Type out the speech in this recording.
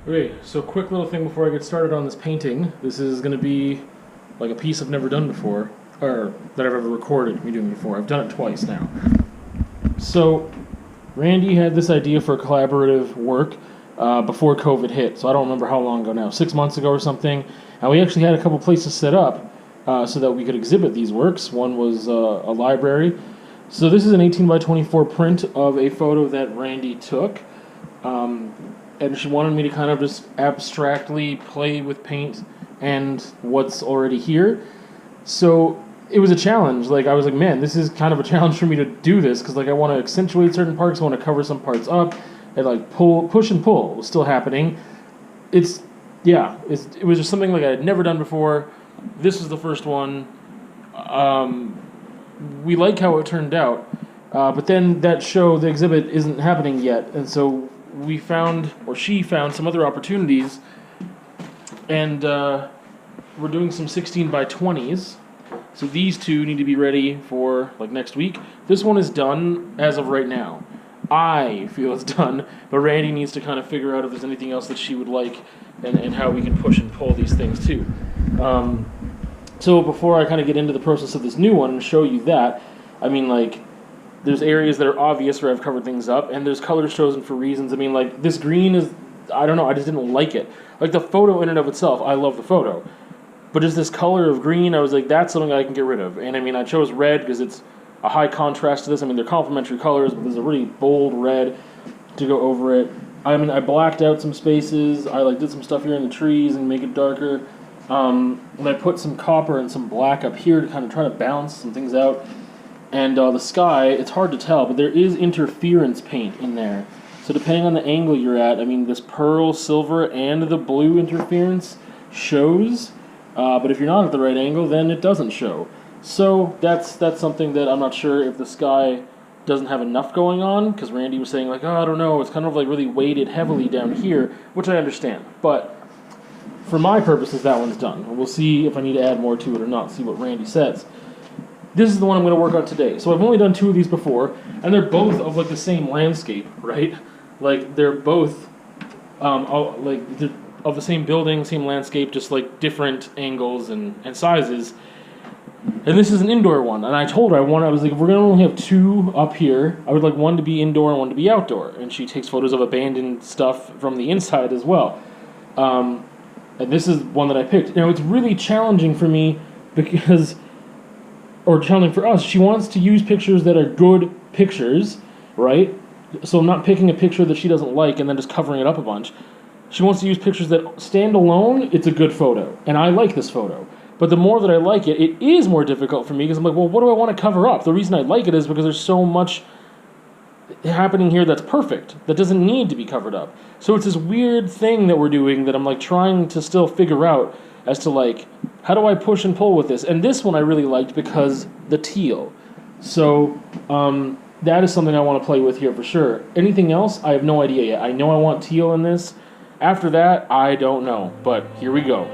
Okay, so quick little thing before I get started on this painting. This is going to be like a piece I've never done before, or that I've ever recorded me doing before. I've done it twice now. So, Randy had this idea for collaborative work before COVID hit, so I don't remember how long ago now, 6 months ago or something, and we actually had a couple places set up so that we could exhibit these works. One was a library. So this is an 18 by 24 print of a photo that Randy took. And she wanted me to kind of just abstractly play with paint and what's already here. So it was a challenge. Like, I was like, man, this is kind of a challenge for me to do this, because like I want to accentuate certain parts, I want to cover some parts up, and like push and pull was still happening. It was just something like I had never done before. This is the first one. We like how it turned out, but then that show, the exhibit, isn't happening yet, and so we found, or she found, some other opportunities, and we're doing some 16 by 20s. So these two need to be ready for like next week. This one is done as of right now. I feel it's done, but Randy needs to kind of figure out if there's anything else that she would like, and how we can push and pull these things too. So before I kind of get into the process of this new one and show you that, I mean, like, there's areas that are obvious where I've covered things up, and there's colors chosen for reasons. I mean, like, this green is, I don't know, I just didn't like it. Like, the photo in and of itself, I love the photo. But just this color of green, I was like, that's something I can get rid of. And I mean, I chose red because it's a high contrast to this. I mean, they're complementary colors, but there's a really bold red to go over it. I mean, I blacked out some spaces. I like did some stuff here in the trees and make it darker. And I put some copper and some black up here to kind of try to balance some things out. And the sky, it's hard to tell, but there is interference paint in there. So depending on the angle you're at, I mean, this pearl, silver, and the blue interference shows. But if you're not at the right angle, then it doesn't show. So that's something that I'm not sure if the sky doesn't have enough going on, because Randy was saying, like, oh, I don't know, it's kind of like really weighted heavily down here, which I understand. But for my purposes, that one's done. We'll see if I need to add more to it or not, see what Randy says. This is the one I'm going to work on today. So I've only done two of these before, and they're both of like the same landscape, right? Like, they're both they're of the same building, same landscape, just like different angles and sizes. And this is an indoor one, and I told her I was like, if we're going to only have two up here, I would like one to be indoor and one to be outdoor. And she takes photos of abandoned stuff from the inside as well. And this is one that I picked. Now, it's really challenging for me because, or challenging for us, she wants to use pictures that are good pictures, right? So I'm not picking a picture that she doesn't like and then just covering it up a bunch. She wants to use pictures that stand alone, it's a good photo. And I like this photo. But the more that I like it, it is more difficult for me because I'm like, well, what do I want to cover up? The reason I like it is because there's so much happening here that's perfect, that doesn't need to be covered up. So it's this weird thing that we're doing that I'm like trying to still figure out as to like, how do I push and pull with this? And this one I really liked because the teal. So that is something I want to play with here for sure. Anything else, I have no idea yet. I know I want teal in this. After that, I don't know. But here we go.